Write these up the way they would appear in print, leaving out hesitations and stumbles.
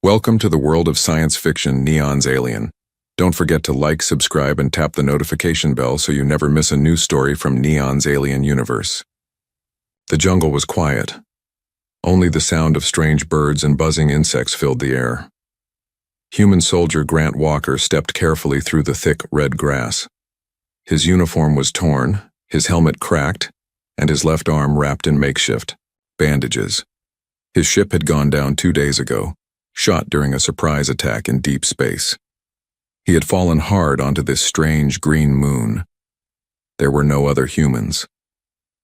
Welcome to the world of science fiction Neon's Alien. Don't forget to like, subscribe, and tap the notification bell so you never miss a new story from Neon's Alien universe. The jungle was quiet. Only the sound of strange birds and buzzing insects filled the air. Human soldier Grant Walker stepped carefully through the thick red grass. His uniform was torn, his helmet cracked, and his left arm wrapped in makeshift bandages. His ship had gone down 2 days ago, shot during a surprise attack in deep space. He had fallen hard onto this strange green moon. There were no other humans.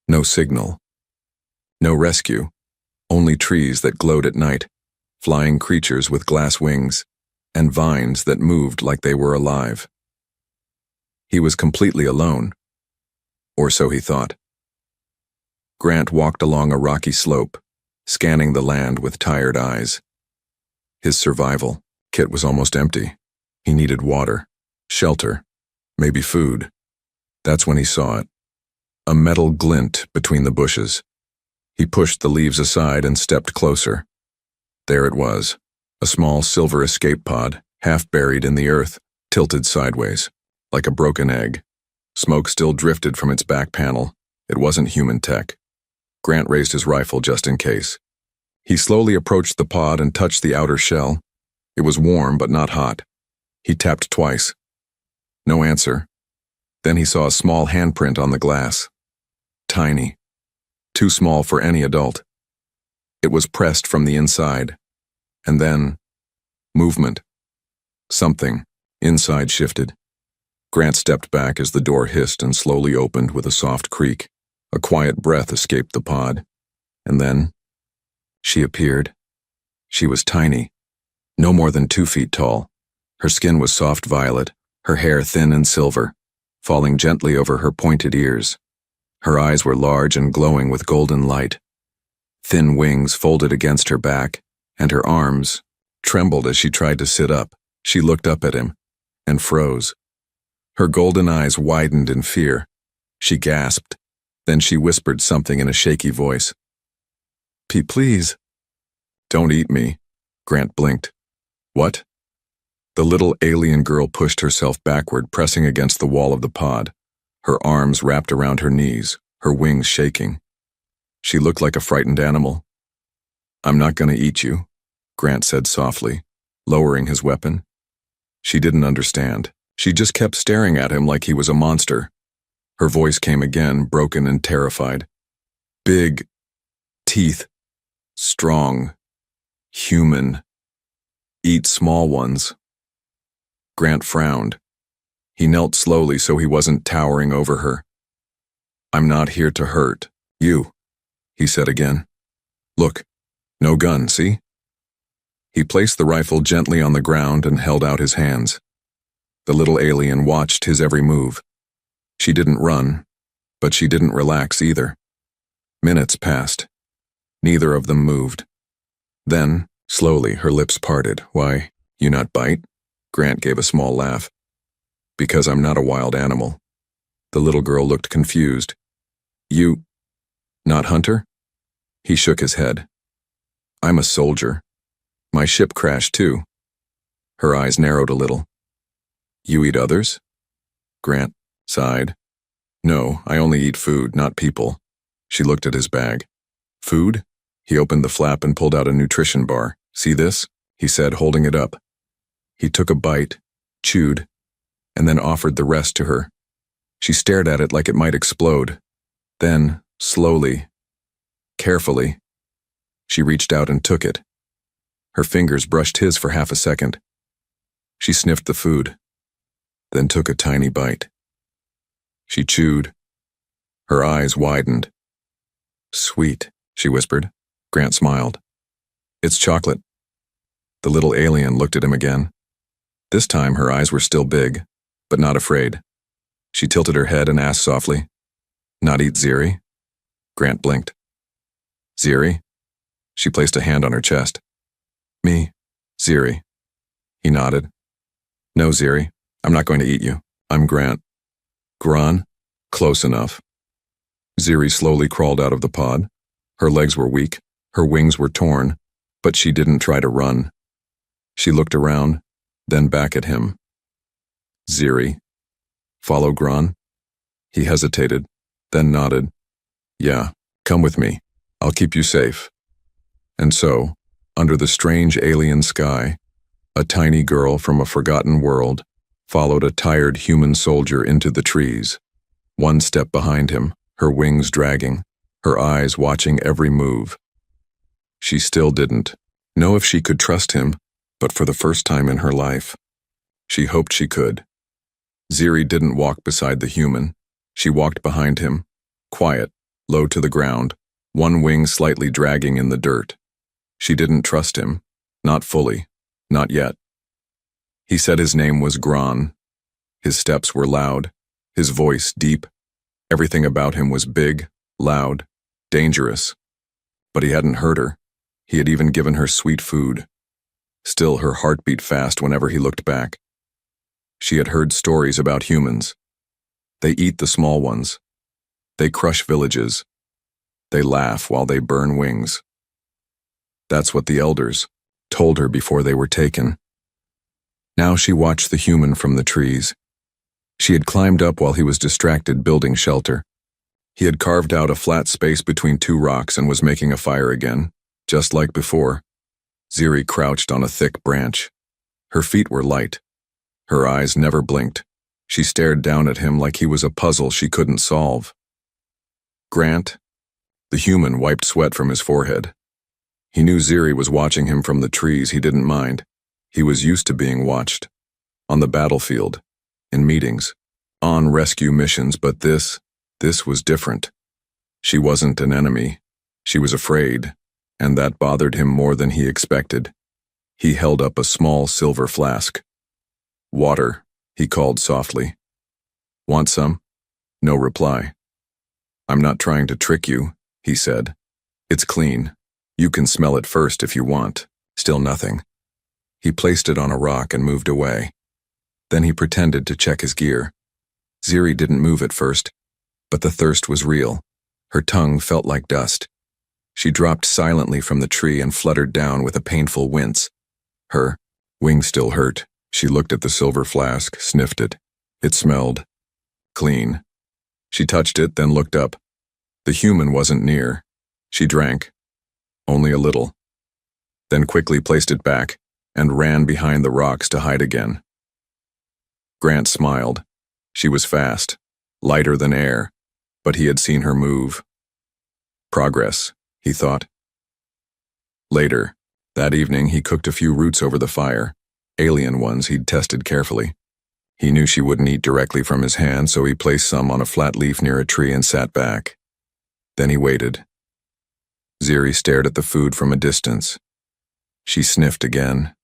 No signal. No rescue. Only trees that glowed at night, flying creatures with glass wings, and vines that moved like they were alive. He was completely alone. Or so he thought. Grant walked along a rocky slope, scanning the land with tired eyes. His survival kit was almost empty. He needed water, shelter, maybe food. That's when he saw it. A metal glint between the bushes. He pushed the leaves aside and stepped closer. There it was, a small silver escape pod, half buried in the earth, tilted sideways, like a broken egg. Smoke still drifted from its back panel. It wasn't human tech. Grant raised his rifle just in case. He slowly approached the pod and touched the outer shell. It was warm but not hot. He tapped twice. No answer. Then he saw a small handprint on the glass. Tiny. Too small for any adult. It was pressed from the inside. And then, movement. Something, inside shifted. Grant stepped back as the door hissed and slowly opened with a soft creak. A quiet breath escaped the pod. And then, she appeared. She was tiny, no more than 2 feet tall. Her skin was soft violet, her hair thin and silver, falling gently over her pointed ears. Her eyes were large and glowing with golden light. Thin wings folded against her back, and her arms trembled as she tried to sit up. She looked up at him and froze. Her golden eyes widened in fear. She gasped. Then she whispered something in a shaky voice. Please. Don't eat me. Grant blinked. What? The little alien girl pushed herself backward, pressing against the wall of the pod, her arms wrapped around her knees, her wings shaking. She looked like a frightened animal. I'm not going to eat you, Grant said softly, lowering his weapon. She didn't understand. She just kept staring at him like he was a monster. Her voice came again, broken and terrified. Big teeth. Strong. Human. Eat small ones. Grant frowned. He knelt slowly so he wasn't towering over her. I'm not here to hurt you, he said again. Look, no gun, see? He placed the rifle gently on the ground and held out his hands. The little alien watched his every move. She didn't run, but she didn't relax either. Minutes passed. Neither of them moved. Then, slowly, her lips parted. Why, you not bite? Grant gave a small laugh. Because I'm not a wild animal. The little girl looked confused. You, not hunter? He shook his head. I'm a soldier. My ship crashed too. Her eyes narrowed a little. You eat others? Grant sighed. No, I only eat food, not people. She looked at his bag. Food? He opened the flap and pulled out a nutrition bar. See this? He said, holding it up. He took a bite, chewed, and then offered the rest to her. She stared at it like it might explode. Then, slowly, carefully, she reached out and took it. Her fingers brushed his for half a second. She sniffed the food, then took a tiny bite. She chewed. Her eyes widened. Sweet, she whispered. Grant smiled. It's chocolate. The little alien looked at him again. This time her eyes were still big, but not afraid. She tilted her head and asked softly, Not eat Ziri? Grant blinked. Ziri? She placed a hand on her chest. Me, Ziri. He nodded. No, Ziri, I'm not going to eat you. I'm Grant. Gran? Close enough. Ziri slowly crawled out of the pod. Her legs were weak, her wings were torn, but she didn't try to run. She looked around, then back at him. Ziri. Follow Gron? He hesitated, then nodded. Yeah, come with me. I'll keep you safe. And so, under the strange alien sky, a tiny girl from a forgotten world followed a tired human soldier into the trees. One step behind him, her wings dragging, her eyes watching every move. She still didn't know if she could trust him, but for the first time in her life, she hoped she could. Ziri didn't walk beside the human. She walked behind him, quiet, low to the ground, one wing slightly dragging in the dirt. She didn't trust him, not fully, not yet. He said his name was Gron. His steps were loud, his voice deep. Everything about him was big, loud, dangerous. But he hadn't hurt her. He had even given her sweet food. Still, her heart beat fast whenever he looked back. She had heard stories about humans. They eat the small ones. They crush villages. They laugh while they burn wings. That's what the elders told her before they were taken. Now she watched the human from the trees. She had climbed up while he was distracted building shelter. He had carved out a flat space between two rocks and was making a fire again, just like before. Ziri crouched on a thick branch. Her feet were light. Her eyes never blinked. She stared down at him like he was a puzzle she couldn't solve. Grant? The human wiped sweat from his forehead. He knew Ziri was watching him from the trees. He didn't mind. He was used to being watched. On the battlefield, in meetings, on rescue missions, but this was different. She wasn't an enemy. She was afraid, and that bothered him more than he expected. He held up a small silver flask. Water, he called softly. Want some? No reply. I'm not trying to trick you, he said. It's clean. You can smell it first if you want. Still nothing. He placed it on a rock and moved away. Then he pretended to check his gear. Ziri didn't move at first, but the thirst was real. Her tongue felt like dust. She dropped silently from the tree and fluttered down with a painful wince. Her wings still hurt. She looked at the silver flask, sniffed it. It smelled clean. She touched it, then looked up. The human wasn't near. She drank. Only a little. Then quickly placed it back and ran behind the rocks to hide again. Grant smiled. She was fast, lighter than air, but he had seen her move. Progress, he thought. Later, that evening, he cooked a few roots over the fire, alien ones he'd tested carefully. He knew she wouldn't eat directly from his hand, so he placed some on a flat leaf near a tree and sat back. Then he waited. Ziri stared at the food from a distance. She sniffed again.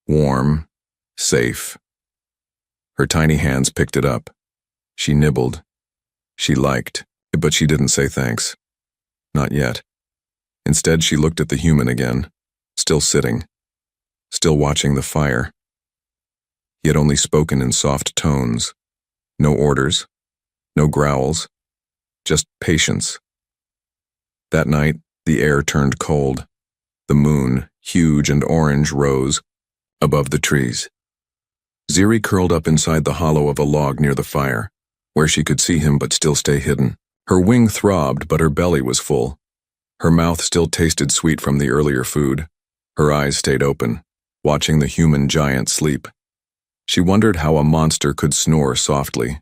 Warm, safe. Her tiny hands picked it up. She nibbled. She liked, but she didn't say thanks. Not yet. Instead, she looked at the human again, still sitting, still watching the fire. He had only spoken in soft tones. No orders, no growls, just patience. That night, the air turned cold. The moon, huge and orange, rose above the trees. Ziri curled up inside the hollow of a log near the fire, where she could see him but still stay hidden. Her wing throbbed, but her belly was full. Her mouth still tasted sweet from the earlier food. Her eyes stayed open, watching the human giant sleep. She wondered how a monster could snore softly.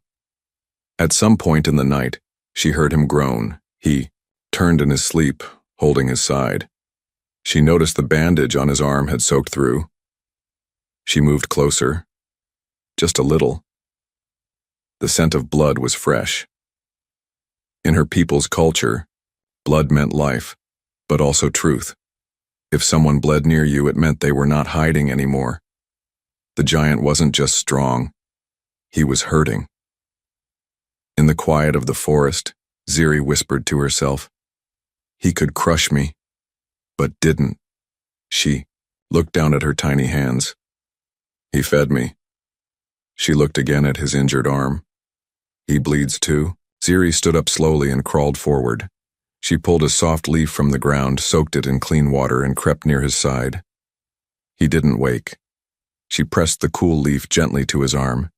At some point in the night, she heard him groan. He turned in his sleep, holding his side. She noticed the bandage on his arm had soaked through. She moved closer. Just a little. The scent of blood was fresh. In her people's culture, blood meant life, but also truth. If someone bled near you, it meant they were not hiding anymore. The giant wasn't just strong. He was hurting. In the quiet of the forest, Ziri whispered to herself, "He could crush me, but didn't." She looked down at her tiny hands. "He fed me." She looked again at his injured arm. "He bleeds too." Ziri stood up slowly and crawled forward. She pulled a soft leaf from the ground, soaked it in clean water, and crept near his side. He didn't wake. She pressed the cool leaf gently to his arm.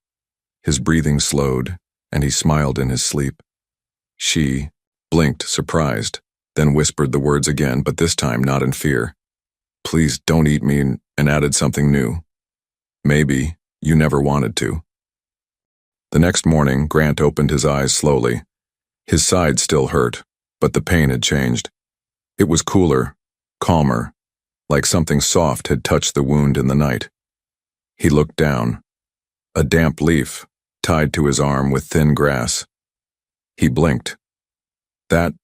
His breathing slowed, and he smiled in his sleep. She blinked, surprised, then whispered the words again, but this time not in fear. "Please don't eat me," and added something new. "Maybe you never wanted to." The next morning, Grant opened his eyes slowly. His side still hurt, but the pain had changed. It was cooler, calmer, like something soft had touched the wound in the night. He looked down. A damp leaf, tied to his arm with thin grass. He blinked. That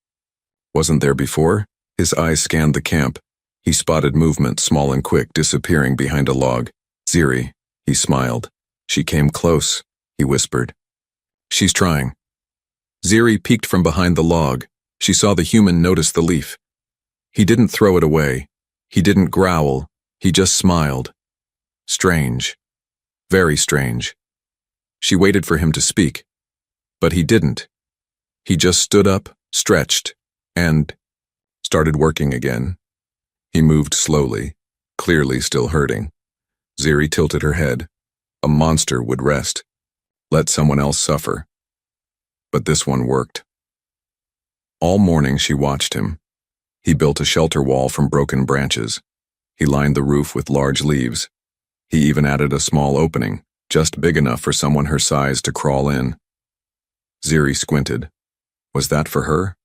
wasn't there before? His eyes scanned the camp. He spotted movement, small and quick, disappearing behind a log. "Ziri," he smiled. "She came close," he whispered. "She's trying." Ziri peeked from behind the log. She saw the human notice the leaf. He didn't throw it away. He didn't growl. He just smiled. Strange. Very strange. She waited for him to speak. But he didn't. He just stood up, stretched, and started working again. He moved slowly, clearly still hurting. Ziri tilted her head. A monster would rest. Let someone else suffer. But this one worked. All morning she watched him. He built a shelter wall from broken branches. He lined the roof with large leaves. He even added a small opening, just big enough for someone her size to crawl in. Ziri squinted. Was that for her?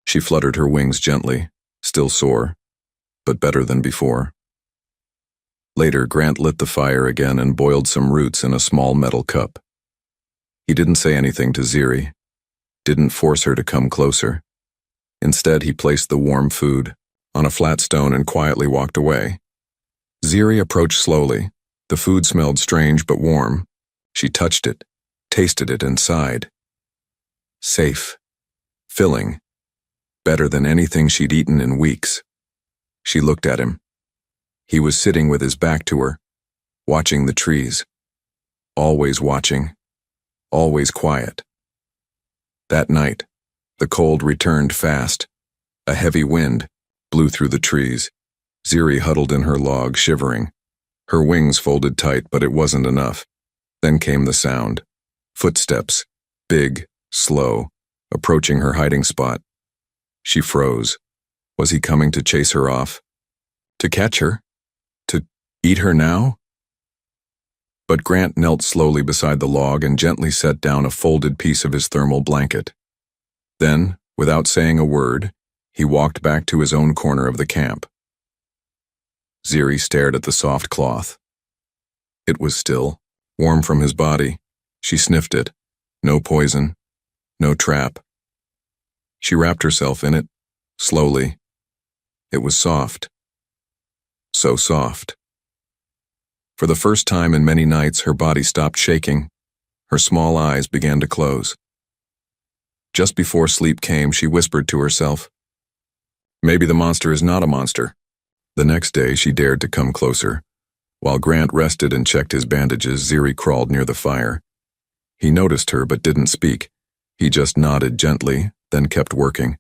She fluttered her wings gently, still sore, but better than before. Later, Grant lit the fire again and boiled some roots in a small metal cup. He didn't say anything to Ziri, didn't force her to come closer. Instead, he placed the warm food on a flat stone and quietly walked away. Ziri approached slowly. The food smelled strange but warm. She touched it, tasted it, and sighed. Safe. Filling. Better than anything she'd eaten in weeks. She looked at him. He was sitting with his back to her, watching the trees. Always watching. Always quiet. That night, the cold returned fast. A heavy wind blew through the trees. Ziri huddled in her log, shivering. Her wings folded tight, but it wasn't enough. Then came the sound. Footsteps, big, slow, approaching her hiding spot. She froze. Was he coming to chase her off? To catch her? To eat her now? But Grant knelt slowly beside the log and gently set down a folded piece of his thermal blanket. Then, without saying a word, he walked back to his own corner of the camp. Ziri stared at the soft cloth. It was still, warm from his body. She sniffed it. No poison. No trap. She wrapped herself in it, slowly. It was soft. So soft. For the first time in many nights, her body stopped shaking. Her small eyes began to close. Just before sleep came, she whispered to herself, "Maybe the monster is not a monster." The next day, she dared to come closer. While Grant rested and checked his bandages, Ziri crawled near the fire. He noticed her but didn't speak. He just nodded gently, then kept working.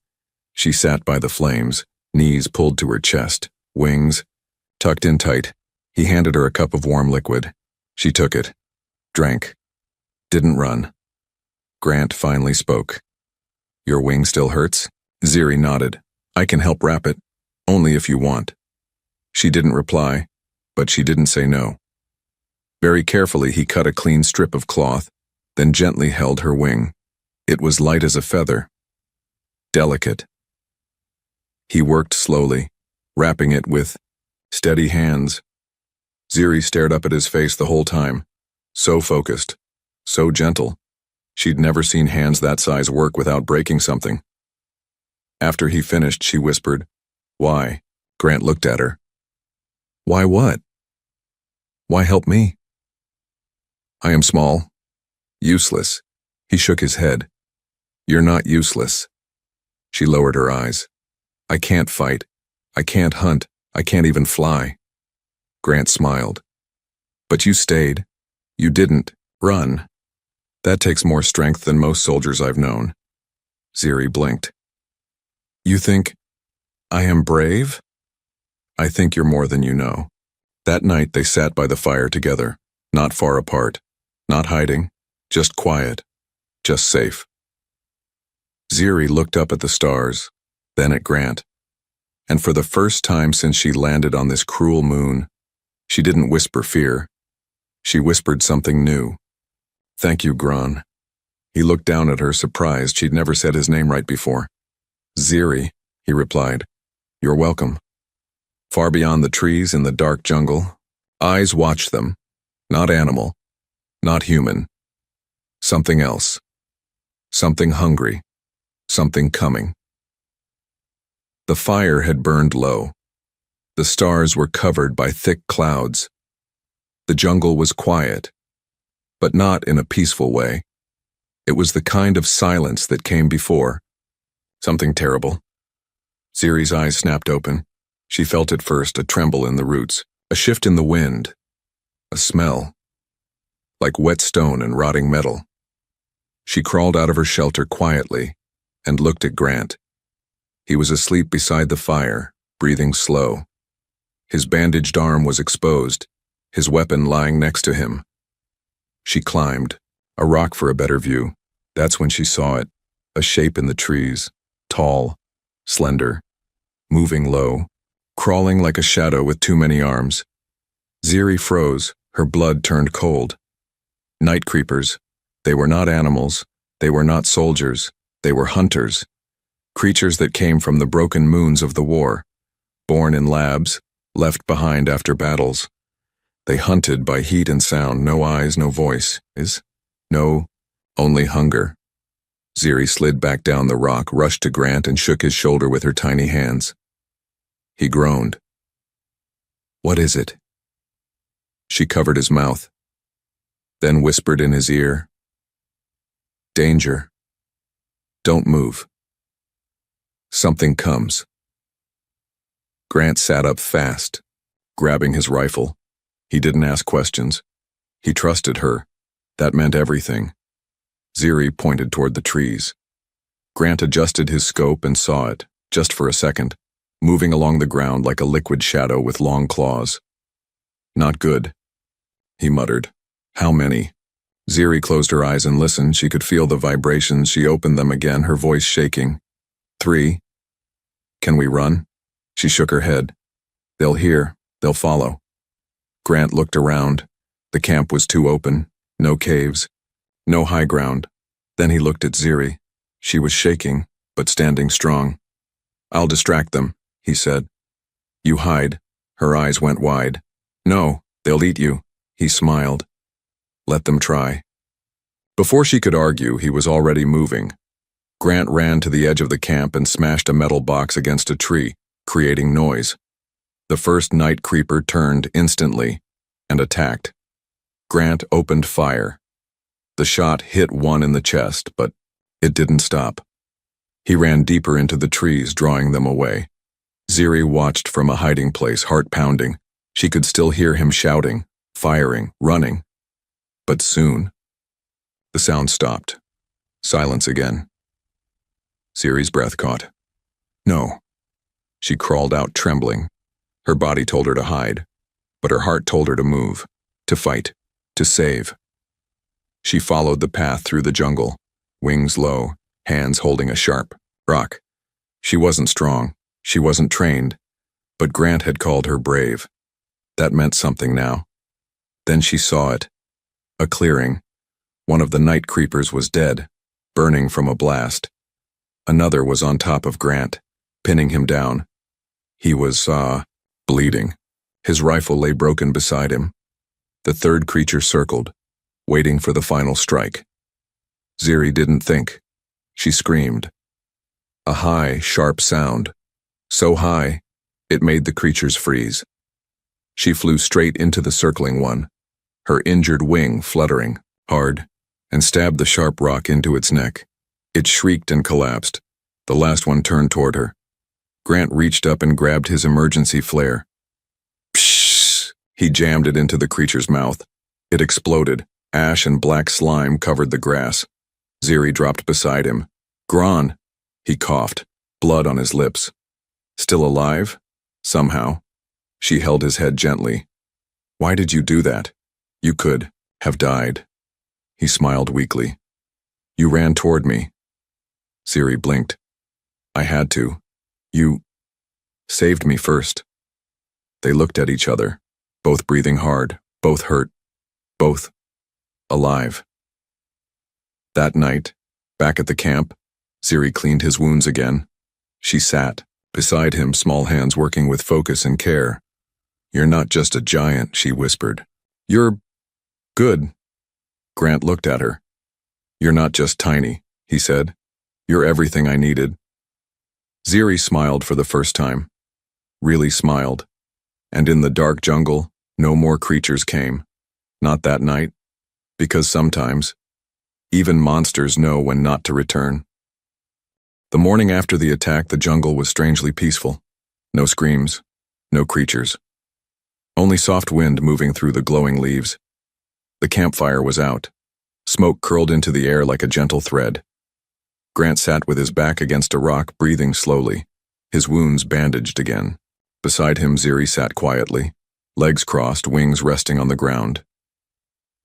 She sat by the flames, knees pulled to her chest, wings tucked in tight. He handed her a cup of warm liquid. She took it, drank, didn't run. Grant finally spoke. "Your wing still hurts?" Ziri nodded. "I can help wrap it, only if you want." She didn't reply, but she didn't say no. Very carefully, he cut a clean strip of cloth, then gently held her wing. It was light as a feather. Delicate. He worked slowly, wrapping it with steady hands. Ziri stared up at his face the whole time. So focused. So gentle. She'd never seen hands that size work without breaking something. After he finished, she whispered, "Why?" Grant looked at her. "Why what? Why help me?" "I am small. Useless." He shook his head. "You're not useless." She lowered her eyes. "I can't fight. I can't hunt. I can't even fly." Grant smiled. "But you stayed. You didn't run. That takes more strength than most soldiers I've known." Ziri blinked. "You think I am brave?" "I think you're more than you know. That night they sat by the fire together, not far apart, not hiding, just quiet, just safe. Ziri looked up at the stars, then at Grant, and for the first time since she landed on this cruel moon, she didn't whisper fear. She whispered something new. "Thank you, Gran." He looked down at her, surprised she'd never said his name right before. "Ziri," he replied. "You're welcome." Far beyond the trees in the dark jungle, eyes watched them. Not animal, not human. Something else. Something hungry. Something coming. The fire had burned low. The stars were covered by thick clouds. The jungle was quiet, but not in a peaceful way. It was the kind of silence that came before. Something terrible. Ziri's eyes snapped open. She felt at first a tremble in the roots, a shift in the wind, a smell, like wet stone and rotting metal. She crawled out of her shelter quietly and looked at Grant. He was asleep beside the fire, breathing slow. His bandaged arm was exposed, his weapon lying next to him. She climbed, a rock for a better view. That's when she saw it, a shape in the trees, tall, slender, moving low, crawling like a shadow with too many arms. Ziri froze, her blood turned cold. Night creepers. They were not animals, they were not soldiers, they were hunters. Creatures that came from the broken moons of the war, born in labs, left behind after battles. They hunted by heat and sound, no eyes, no voice, only hunger. Ziri slid back down the rock, rushed to Grant and shook his shoulder with her tiny hands. He groaned. "What is it?" She covered his mouth, then whispered in his ear, "Danger. Don't move. Something comes." Grant sat up fast, grabbing his rifle. He didn't ask questions. He trusted her. That meant everything. Ziri pointed toward the trees. Grant adjusted his scope and saw it, just for a second, moving along the ground like a liquid shadow with long claws. "Not good," he muttered. "How many?" Ziri closed her eyes and listened. She could feel the vibrations. She opened them again, her voice shaking. "3. Can we run?" She shook her head. "They'll hear. They'll follow." Grant looked around. The camp was too open. No caves. No high ground. Then he looked at Ziri. She was shaking, but standing strong. "I'll distract them," he said. "You hide." Her eyes went wide. "No, they'll eat you." He smiled. "Let them try." Before she could argue, he was already moving. Grant ran to the edge of the camp and smashed a metal box against a tree, creating noise. The first night creeper turned instantly and attacked. Grant opened fire. The shot hit one in the chest, but it didn't stop. He ran deeper into the trees, drawing them away. Ziri watched from a hiding place, heart pounding. She could still hear him shouting, firing, running. But soon, the sound stopped. Silence again. Ziri's breath caught. "No." She crawled out trembling. Her body told her to hide, but her heart told her to move, to fight, to save. She followed the path through the jungle, wings low, hands holding a sharp rock. She wasn't strong, she wasn't trained, but Grant had called her brave. That meant something now. Then she saw it. A clearing. One of the night creepers was dead, burning from a blast. Another was on top of Grant, pinning him down. He was, bleeding. His rifle lay broken beside him. The third creature circled, waiting for the final strike. Ziri didn't think. She screamed. A high, sharp sound. So high, it made the creatures freeze. She flew straight into the circling one, her injured wing fluttering, hard, and stabbed the sharp rock into its neck. It shrieked and collapsed. The last one turned toward her. Grant reached up and grabbed his emergency flare. Pshh! He jammed it into the creature's mouth. It exploded. Ash and black slime covered the grass. Ziri dropped beside him. "Gran!" He coughed, blood on his lips. Still alive? Somehow. She held his head gently. Why did you do that? You could have died. He smiled weakly. You ran toward me. Siri blinked. I had to. You saved me first. They looked at each other, both breathing hard, both hurt, both alive. That night, back at the camp, Siri cleaned his wounds again. She sat beside him, small hands working with focus and care. You're not just a giant, she whispered. You're good. Grant looked at her. You're not just tiny, he said. You're everything I needed. Siri smiled for the first time. Really smiled. And in the dark jungle, no more creatures came. Not that night. Because sometimes, even monsters know when not to return. The morning after the attack, the jungle was strangely peaceful. No screams, no creatures. Only soft wind moving through the glowing leaves. The campfire was out. Smoke curled into the air like a gentle thread. Grant sat with his back against a rock, breathing slowly, his wounds bandaged again. Beside him, Siri sat quietly, legs crossed, wings resting on the ground.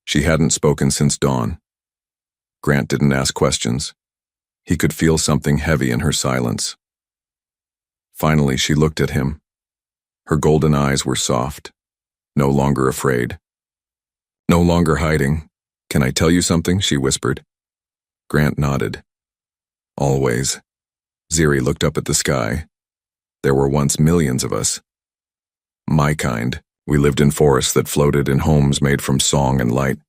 She hadn't spoken since dawn. Grant didn't ask questions. He could feel something heavy in her silence. Finally, she looked at him. Her golden eyes were soft, no longer afraid. No longer hiding. Can I tell you something? She whispered. Grant nodded. Always. Siri looked up at the sky. There were once millions of us. My kind. We lived in forests that floated in homes made from song and light.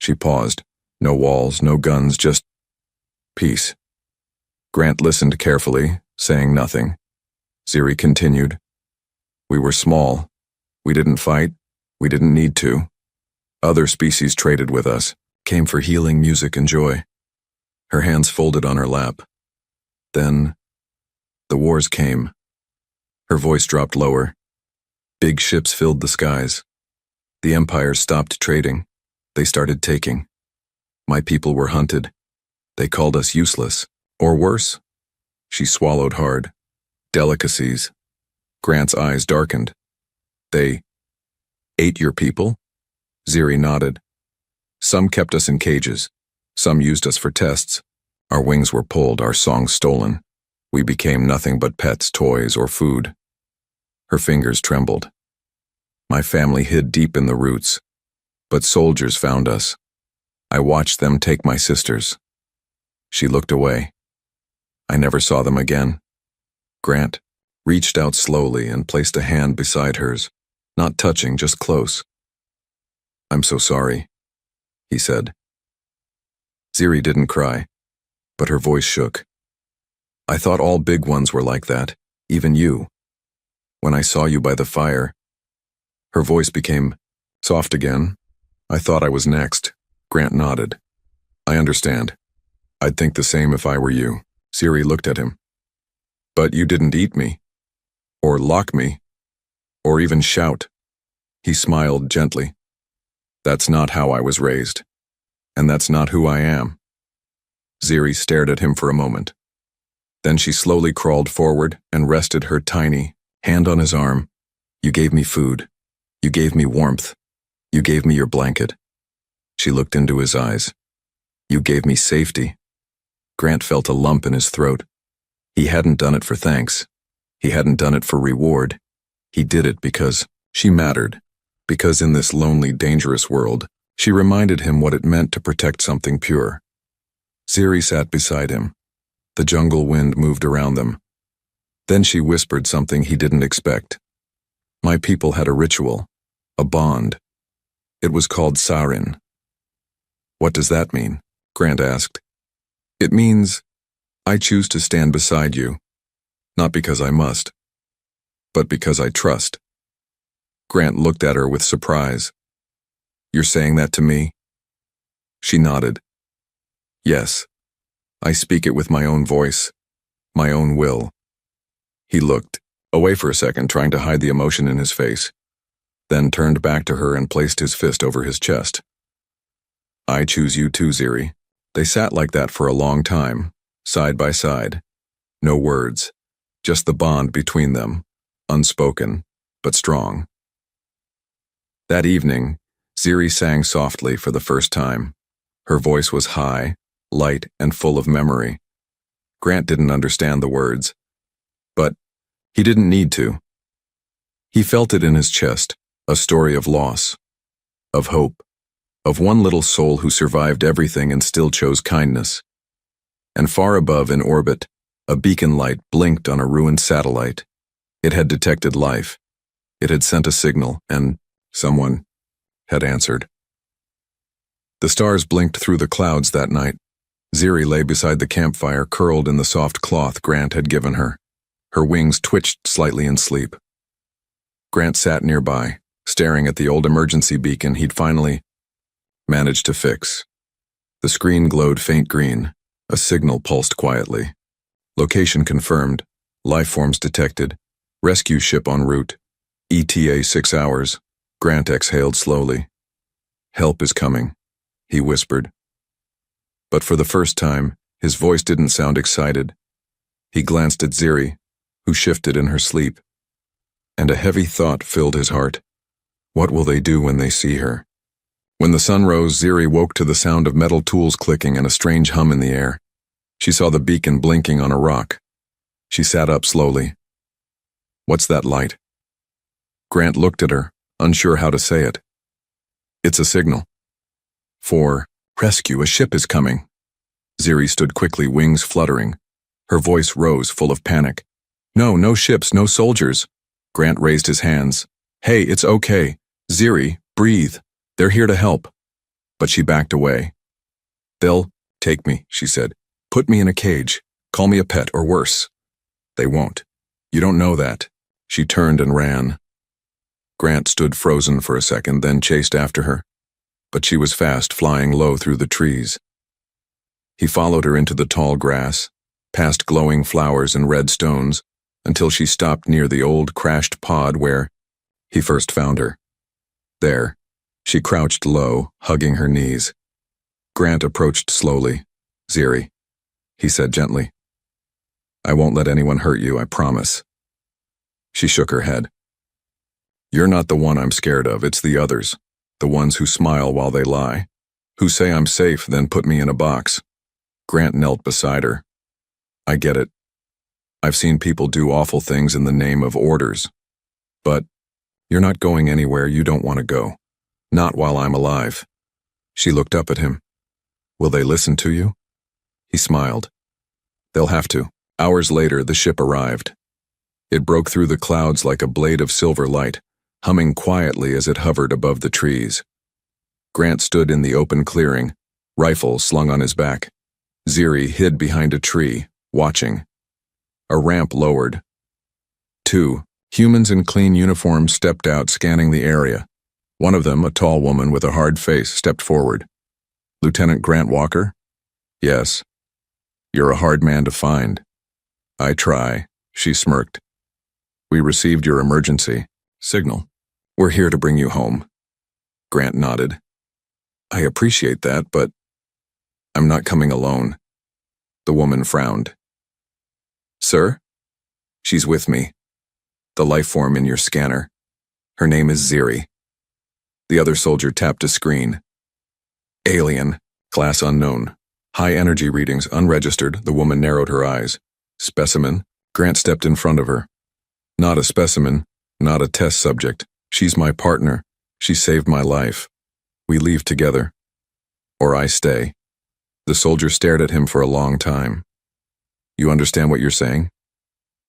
She paused. No walls, no guns, just peace. Grant listened carefully, saying nothing. Siri continued. We were small. We didn't fight. We didn't need to. Other species traded with us, came for healing, music, and joy. Her hands folded on her lap. Then, the wars came. Her voice dropped lower. Big ships filled the skies. The empires stopped trading. They started taking. My people were hunted. They called us useless. Or worse. She swallowed hard. Delicacies. Grant's eyes darkened. They ate your people? Siri nodded. Some kept us in cages. Some used us for tests. Our wings were pulled, our songs stolen. We became nothing but pets, toys, or food. Her fingers trembled. My family hid deep in the roots. But soldiers found us. I watched them take my sisters. She looked away. I never saw them again. Grant reached out slowly and placed a hand beside hers, not touching, just close. I'm so sorry, he said. Siri didn't cry, but her voice shook. I thought all big ones were like that, even you. When I saw you by the fire, her voice became soft again. I thought I was next. Grant nodded. I understand. I'd think the same if I were you. Siri looked at him. But you didn't eat me, or lock me, or even shout. He smiled gently. That's not how I was raised, and that's not who I am. Siri stared at him for a moment. Then she slowly crawled forward and rested her tiny hand on his arm. You gave me food. You gave me warmth. You gave me your blanket. She looked into his eyes. You gave me safety. Grant felt a lump in his throat. He hadn't done it for thanks. He hadn't done it for reward. He did it because she mattered. Because in this lonely, dangerous world, she reminded him what it meant to protect something pure. Siri sat beside him. The jungle wind moved around them. Then she whispered something he didn't expect. My people had a ritual, a bond. It was called Sarin. What does that mean? Grant asked. It means, I choose to stand beside you, not because I must, but because I trust. Grant looked at her with surprise. You're saying that to me? She nodded. Yes, I speak it with my own voice, my own will. He looked away for a second, trying to hide the emotion in his face, then turned back to her and placed his fist over his chest. I choose you too, Siri. They sat like that for a long time, side by side. No words, just the bond between them, unspoken, but strong. That evening, Ziri sang softly for the first time. Her voice was high, light, and full of memory. Grant didn't understand the words, but he didn't need to. He felt it in his chest, a story of loss, of hope, of one little soul who survived everything and still chose kindness. And far above in orbit, a beacon light blinked on a ruined satellite. It had detected life. It had sent a signal, and someone had answered. The stars blinked through the clouds that night. Ziri lay beside the campfire, curled in the soft cloth Grant had given her. Her wings twitched slightly in sleep. Grant sat nearby, staring at the old emergency beacon he'd finally managed to fix. The screen glowed faint green. A signal pulsed quietly. Location confirmed. Life forms detected. Rescue ship en route. ETA 6 hours. Grant exhaled slowly. Help is coming, he whispered. But for the first time, his voice didn't sound excited. He glanced at Ziri, who shifted in her sleep. And a heavy thought filled his heart. What will they do when they see her? When the sun rose, Ziri woke to the sound of metal tools clicking and a strange hum in the air. She saw the beacon blinking on a rock. She sat up slowly. What's that light? Grant looked at her, unsure how to say it. It's a signal. For rescue, a ship is coming. Ziri stood quickly, wings fluttering. Her voice rose, full of panic. No ships, no soldiers. Grant raised his hands. Hey, it's okay. Ziri, breathe. They're here to help. But she backed away. They'll take me, she said. Put me in a cage. Call me a pet or worse. They won't. You don't know that. She turned and ran. Grant stood frozen for a second, then chased after her. But she was fast, flying low through the trees. He followed her into the tall grass, past glowing flowers and red stones, until she stopped near the old crashed pod where he first found her. There, she crouched low, hugging her knees. Grant approached slowly. Ziri, he said gently. I won't let anyone hurt you, I promise. She shook her head. You're not the one I'm scared of, it's the others, the ones who smile while they lie, who say I'm safe, then put me in a box. Grant knelt beside her. I get it. I've seen people do awful things in the name of orders. But you're not going anywhere you don't want to go. Not while I'm alive. She looked up at him. Will they listen to you? He smiled. They'll have to. Hours later, the ship arrived. It broke through the clouds like a blade of silver light, humming quietly as it hovered above the trees. Grant stood in the open clearing, rifle slung on his back. Ziri hid behind a tree, watching. A ramp lowered. 2 humans in clean uniforms stepped out, scanning the area. One of them, a tall woman with a hard face, stepped forward. Lieutenant Grant Walker? Yes. You're a hard man to find. I try, she smirked. We received your emergency signal. We're here to bring you home. Grant nodded. I appreciate that, but I'm not coming alone. The woman frowned. Sir? She's with me. The life form in your scanner. Her name is Ziri. The other soldier tapped a screen. Alien. Class unknown. High energy readings unregistered. The woman narrowed her eyes. Specimen. Grant stepped in front of her. Not a specimen. Not a test subject. She's my partner. She saved my life. We leave together. Or I stay. The soldier stared at him for a long time. You understand what you're saying?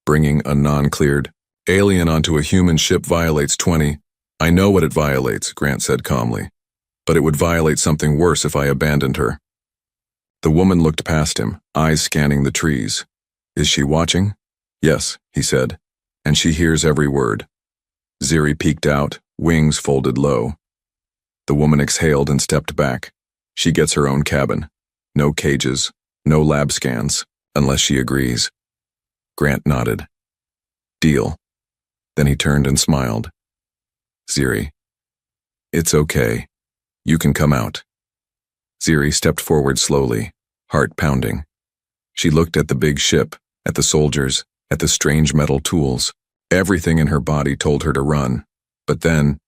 Bringing a non-cleared alien onto a human ship violates 20. I know what it violates, Grant said calmly. But it would violate something worse if I abandoned her. The woman looked past him, eyes scanning the trees. Is she watching? Yes, he said. And she hears every word. Ziri peeked out, wings folded low. The woman exhaled and stepped back. She gets her own cabin. No cages, no lab scans, unless she agrees. Grant nodded. Deal. Then he turned and smiled. Ziri. It's okay. You can come out. Ziri stepped forward slowly, heart pounding. She looked at the big ship, at the soldiers, at the strange metal tools. Everything in her body told her to run. But then,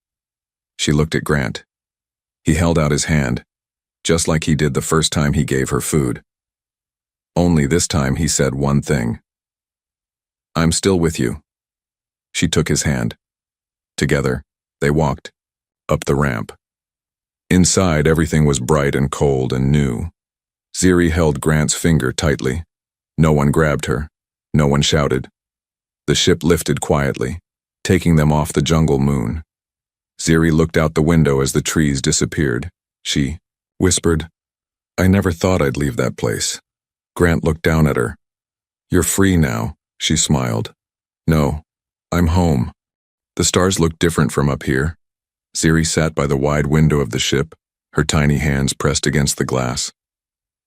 She looked at Grant. He held out his hand, just like he did the first time he gave her food. Only this time he said one thing. "I'm still with you." She took his hand. Together, they walked up the ramp. Inside, everything was bright and cold and new. Ziri held Grant's finger tightly. No one grabbed her. No one shouted. The ship lifted quietly, taking them off the jungle moon. Ziri looked out the window as the trees disappeared. She whispered, "I never thought I'd leave that place." Grant looked down at her. "You're free now," she smiled. "No, I'm home." The stars looked different from up here. Ziri sat by the wide window of the ship, her tiny hands pressed against the glass.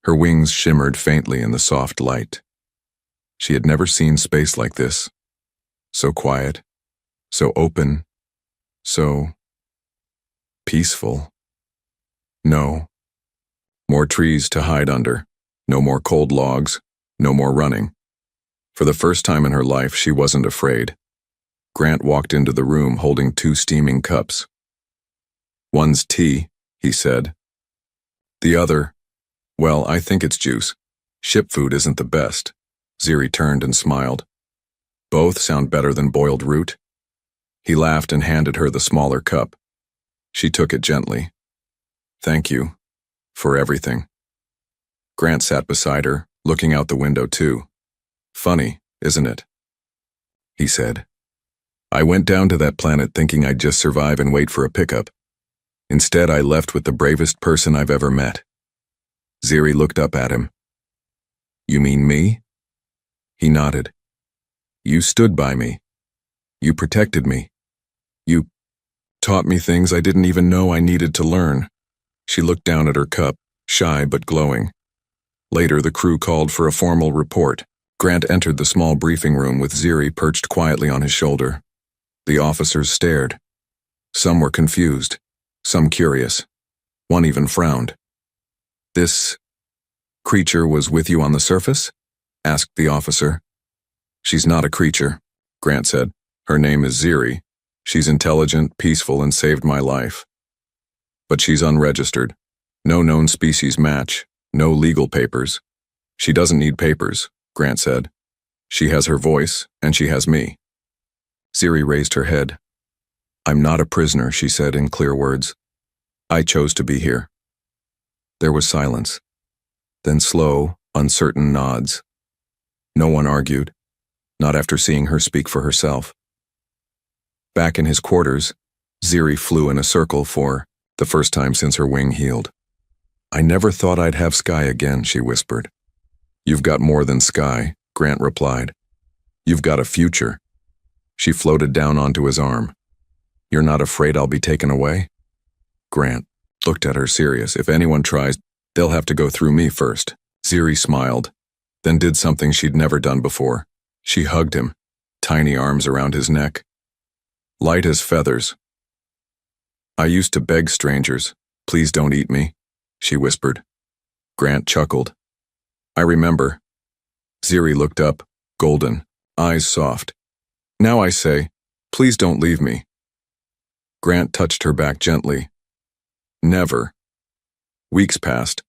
Her wings shimmered faintly in the soft light. She had never seen space like this. So quiet, so open, so peaceful. No more trees to hide under, no more cold logs, no more running. For the first time in her life, she wasn't afraid. Grant walked into the room holding 2 steaming cups. "One's tea," he said. "The other, well, I think it's juice. Ship food isn't the best." Ziri turned and smiled. "Both sound better than boiled root." He laughed and handed her the smaller cup. She took it gently. "Thank you for everything." Grant sat beside her, looking out the window too. "Funny, isn't it?" he said. "I went down to that planet thinking I'd just survive and wait for a pickup. Instead, I left with the bravest person I've ever met." Ziri looked up at him. "You mean me?" He nodded. "You stood by me. You protected me. You taught me things I didn't even know I needed to learn." She looked down at her cup, shy but glowing. Later, the crew called for a formal report. Grant entered the small briefing room with Ziri perched quietly on his shoulder. The officers stared. Some were confused, some curious. One even frowned. "This creature was with you on the surface?" asked the officer. "She's not a creature," Grant said. "Her name is Ziri. She's intelligent, peaceful, and saved my life. But she's unregistered. No known species match, no legal papers." "She doesn't need papers," Grant said. "She has her voice, and she has me." Ziri raised her head. "I'm not a prisoner," she said in clear words. "I chose to be here." There was silence. Then slow, uncertain nods. No one argued, not after seeing her speak for herself. Back in his quarters, Ziri flew in a circle for the first time since her wing healed. "I never thought I'd have sky again," she whispered. "You've got more than sky," Grant replied. "You've got a future." She floated down onto his arm. "You're not afraid I'll be taken away?" Grant looked at her serious. "If anyone tries, they'll have to go through me first." Ziri smiled, then did something she'd never done before. She hugged him, tiny arms around his neck. Light as feathers. "I used to beg strangers, 'Please don't eat me,'" she whispered. Grant chuckled. "I remember." Ziri looked up, golden, eyes soft. "Now I say, 'Please don't leave me.'" Grant touched her back gently. "Never." Weeks passed.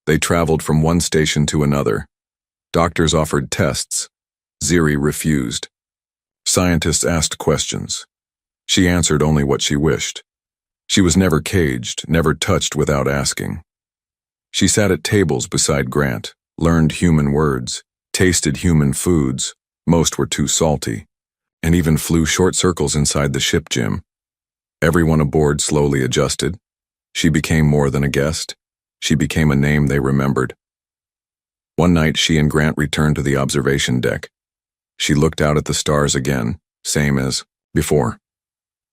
They traveled from one station to another. Doctors offered tests. Ziri refused. Scientists asked questions. She answered only what she wished. She was never caged, never touched without asking. She sat at tables beside Grant, learned human words, tasted human foods, most were too salty, and even flew short circles inside the ship gym. Everyone aboard slowly adjusted. She became more than a guest. She became a name they remembered. One night, she and Grant returned to the observation deck. She looked out at the stars again, same as before.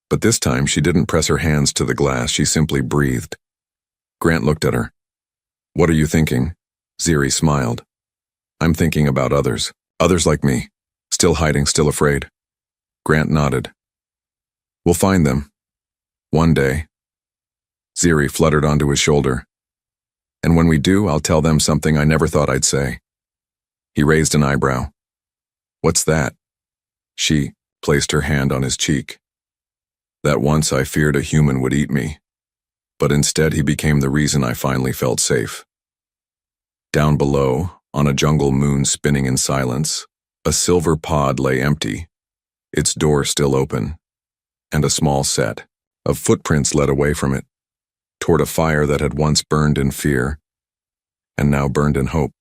But this time, she didn't press her hands to the glass, she simply breathed. Grant looked at her. "What are you thinking?" Ziri smiled. "I'm thinking about others like me, still hiding, still afraid." Grant nodded. "We'll find them. One day." Ziri fluttered onto his shoulder. "And when we do, I'll tell them something I never thought I'd say." He raised an eyebrow. "What's that?" She placed her hand on his cheek. that once I feared a human would eat me, but instead he became the reason I finally felt safe. Down below, on a jungle moon spinning in silence, a silver pod lay empty, its door still open, and a small set of footprints led away from it, toward a fire that had once burned in fear and now burned in hope.